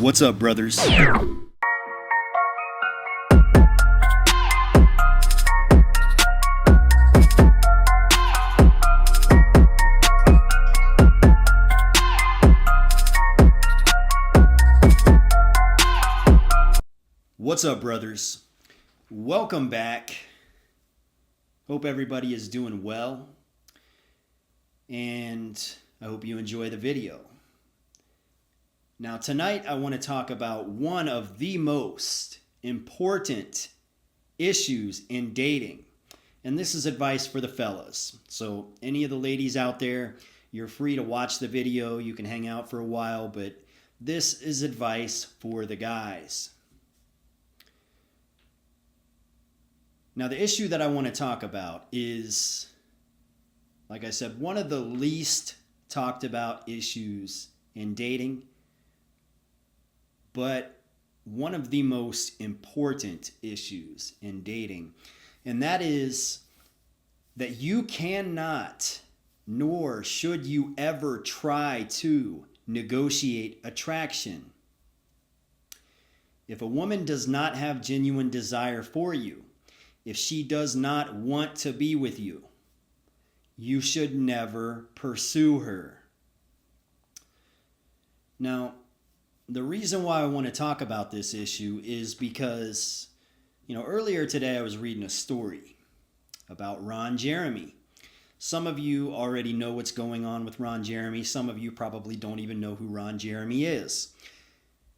What's up, brothers? What's up, brothers? Welcome back. Hope everybody is doing well, and I hope you enjoy the video. Now, tonight I want to talk about one of the most important issues in dating, and this is advice for the fellas. So any of the ladies out there, you're free to watch the video. You can hang out for a while, but this is advice for the guys. Now, the issue that I want to talk about is, like I said, one of the least talked about issues in dating, but one of the most important issues in dating. And that is that you cannot, nor should you ever try to negotiate attraction. If a woman does not have genuine desire for you, if she does not want to be with you, you should never pursue her. Now, the reason why I want to talk about this issue is because, earlier today I was reading a story about Ron Jeremy. Some of you already know what's going on with Ron Jeremy. Some of you probably don't even know who Ron Jeremy is.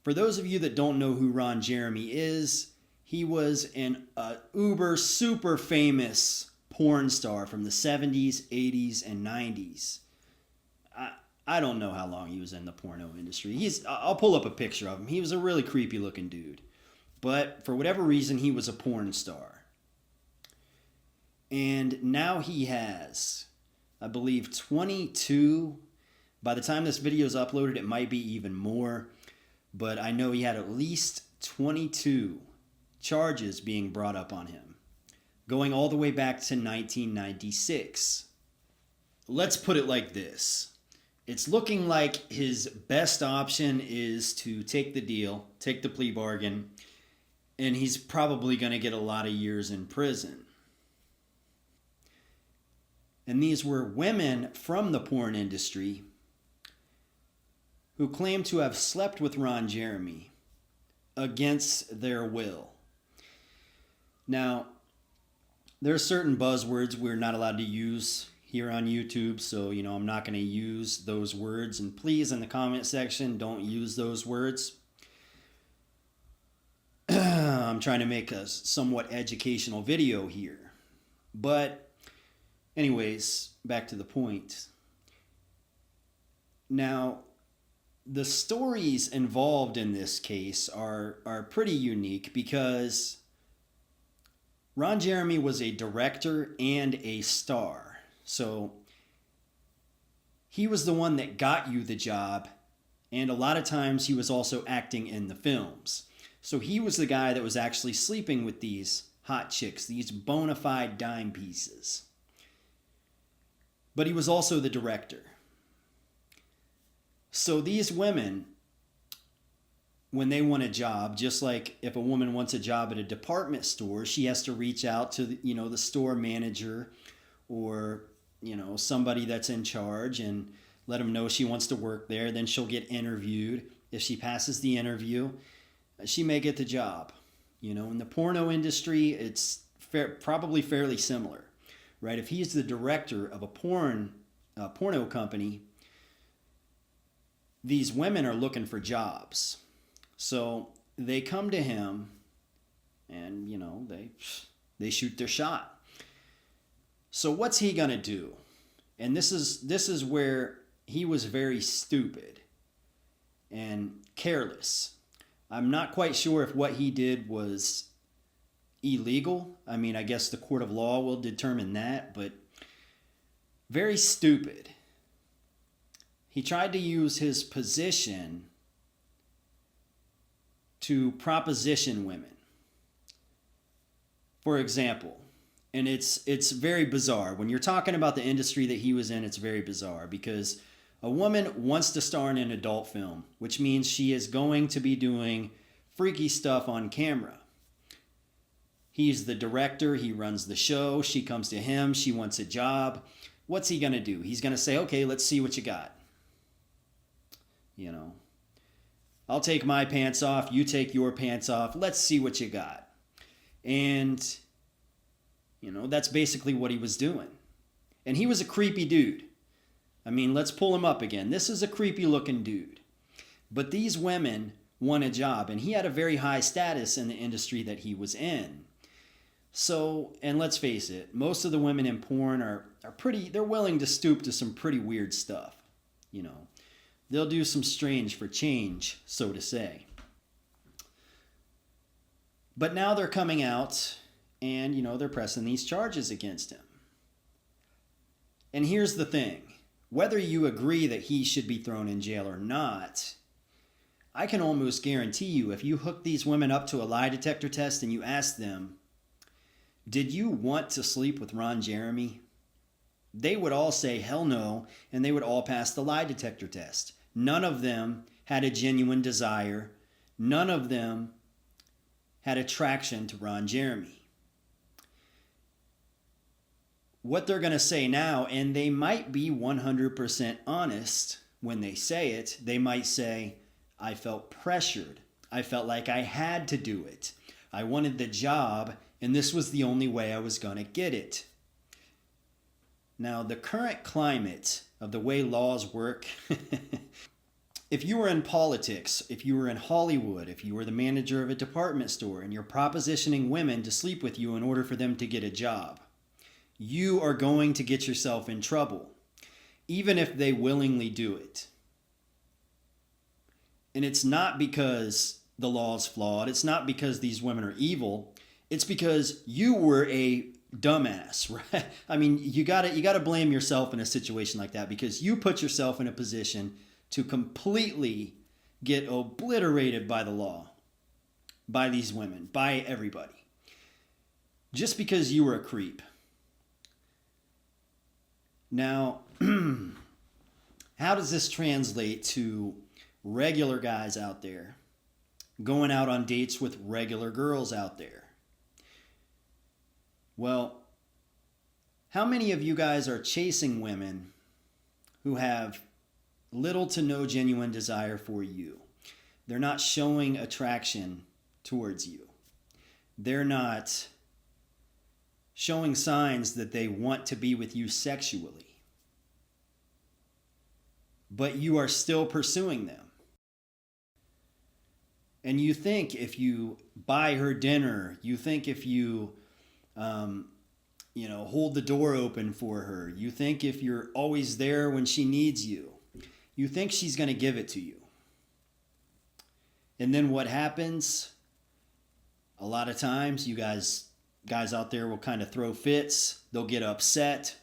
For those of you that don't know who Ron Jeremy is, he was an uber super famous porn star from the 70s, 80s, and 90s. I don't know how long he was in the porno industry. I'll pull up a picture of him. He was a really creepy looking dude. But for whatever reason, he was a porn star. And now he has, I believe, 22. By the time this video is uploaded, it might be even more. But I know he had at least 22 charges being brought up on him, going all the way back to 1996. Let's put it like this. It's looking like his best option is to take the deal, take the plea bargain, and he's probably going to get a lot of years in prison. And these were women from the porn industry who claimed to have slept with Ron Jeremy against their will. Now, there are certain buzzwords we're not allowed to use here on YouTube, so, I'm not going to use those words. And please, in the comment section, don't use those words. I'm trying to make a somewhat educational video here. But anyways, back to the point. Now, the stories involved in this case are pretty unique because Ron Jeremy was a director and a star. So he was the one that got you the job, and a lot of times he was also acting in the films. So he was the guy that was actually sleeping with these hot chicks, these bona fide dime pieces. But he was also the director. So these women, when they want a job, just like if a woman wants a job at a department store, she has to reach out to the store manager or somebody that's in charge and let them know she wants to work there. Then she'll get interviewed. If she passes the interview, she may get the job. In the porno industry, it's probably fairly similar, right? If he's the director of a porno company, these women are looking for jobs. So they come to him and, they shoot their shot. So what's he going to do? And this is where he was very stupid and careless. I'm not quite sure if what he did was illegal. I mean, I guess the court of law will determine that, but very stupid. He tried to use his position to proposition women. For example, and it's very bizarre. When you're talking about the industry that he was in, it's very bizarre because A woman wants to star in an adult film, which means she is going to be doing freaky stuff on camera. He's the director, he runs the show, she comes to him, she wants a job. What's he going to do? He's going to say, okay, let's see what you got. You know, I'll take my pants off, you take your pants off, let's see what you got. And, you know, that's basically what he was doing. And he was a creepy dude. I mean, let's pull him up again. This is a creepy looking dude. But these women want a job, and he had a very high status in the industry that he was in. So, and let's face it, most of the women in porn are pretty, they're willing to stoop to some pretty weird stuff. You know, they'll do some strange for change, so to say. But now they're coming out and, you know, they're pressing these charges against him. And here's the thing. Whether you agree that he should be thrown in jail or not, I can almost guarantee you if you hook these women up to a lie detector test and you ask them, did you want to sleep with Ron Jeremy? They would all say hell no, and they would all pass the lie detector test. None of them had a genuine desire. None of them had attraction to Ron Jeremy. What they're going to say now, and they might be 100% honest when they say it, they might say, I felt pressured. I felt like I had to do it. I wanted the job, and this was the only way I was going to get it. Now, the current climate of the way laws work, if you were in politics, if you were in Hollywood, if you were the manager of a department store, and you're propositioning women to sleep with you in order for them to get a job, you are going to get yourself in trouble, even if they willingly do it. And it's not because the law is flawed. It's not because these women are evil. It's because you were a dumbass, right? I mean, you gotta blame yourself in a situation like that because you put yourself in a position to completely get obliterated by the law, by these women, by everybody, just because you were a creep. Now, how does this translate to regular guys out there going out on dates with regular girls out there? Well, how many of you guys are chasing women who have little to no genuine desire for you? They're not showing attraction towards you. They're not showing signs that they want to be with you sexually. But you are still pursuing them. And you think if you buy her dinner, you think if you, hold the door open for her, you think if you're always there when she needs you, you think she's going to give it to you. And then what happens? A lot of times you guys out there will kind of throw fits. They'll get upset.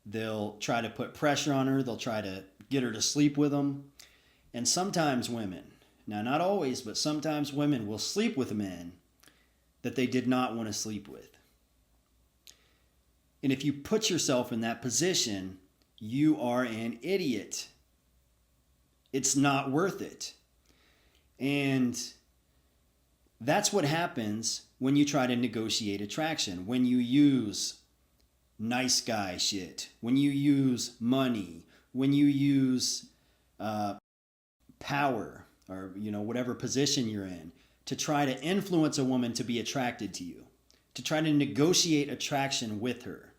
They'll try to put pressure on her. They'll try to get her to sleep with them. And sometimes women, now not always, but sometimes women will sleep with men that they did not want to sleep with. And if you put yourself in that position, you are an idiot. It's not worth it. And that's what happens when you try to negotiate attraction, when you use nice guy shit, when you use money, when you use power or whatever position you're in to try to influence a woman to be attracted to you, to try to negotiate attraction with her.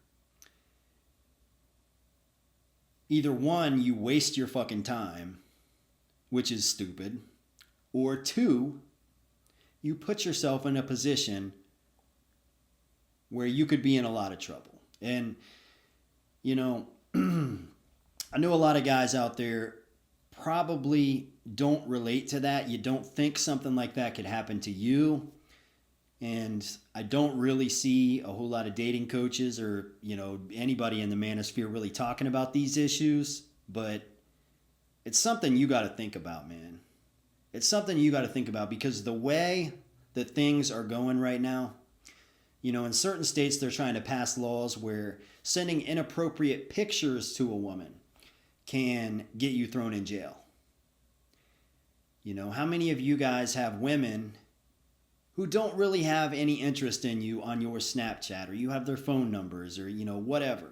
Either one, you waste your fucking time, which is stupid, or two, you put yourself in a position where you could be in a lot of trouble. And, I know a lot of guys out there probably don't relate to that. You don't think something like that could happen to you. And I don't really see a whole lot of dating coaches or, anybody in the manosphere really talking about these issues. But it's something you got to think about, man. It's something you got to think about because the way that things are going right now, in certain states, they're trying to pass laws where sending inappropriate pictures to a woman can get you thrown in jail. You know, how many of you guys have women who don't really have any interest in you on your Snapchat, or you have their phone numbers, or, you know, whatever?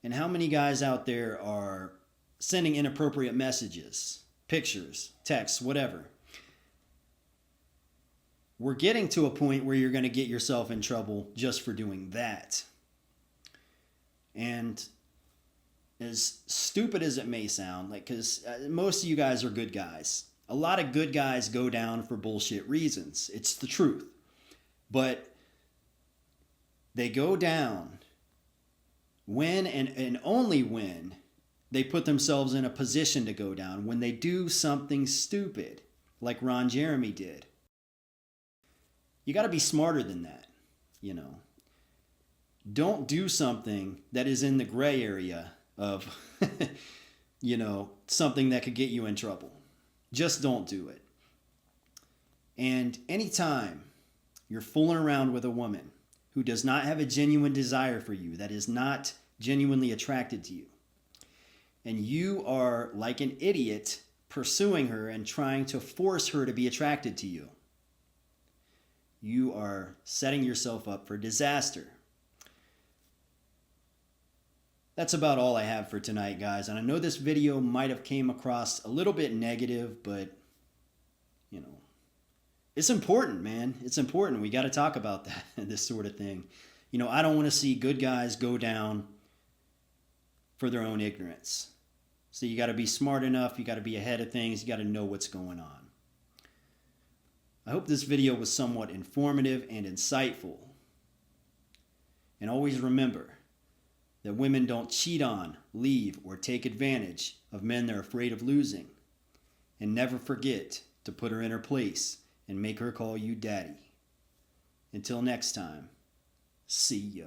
And how many guys out there are sending inappropriate messages, pictures, texts, whatever? We're getting to a point where you're going to get yourself in trouble just for doing that. And as stupid as it may sound, like, because most of you guys are good guys. A lot of good guys go down for bullshit reasons. It's the truth. But they go down when and only when they put themselves in a position to go down, when they do something stupid, like Ron Jeremy did. You got to be smarter than that, you know. Don't do something that is in the gray area of, you know, something that could get you in trouble. Just don't do it. And anytime you're fooling around with a woman who does not have a genuine desire for you, that is not genuinely attracted to you, and you are like an idiot pursuing her and trying to force her to be attracted to you, you are setting yourself up for disaster. That's about all I have for tonight, guys. And I know this video might have came across a little bit negative, but, you know, it's important, man. It's important. We got to talk about that, this sort of thing. You know, I don't want to see good guys go down for their own ignorance. So you got to be smart enough. You got to be ahead of things. You got to know what's going on. I hope this video was somewhat informative and insightful. And always remember that women don't cheat on, leave, or take advantage of men they're afraid of losing. And never forget to put her in her place and make her call you daddy. Until next time, see ya.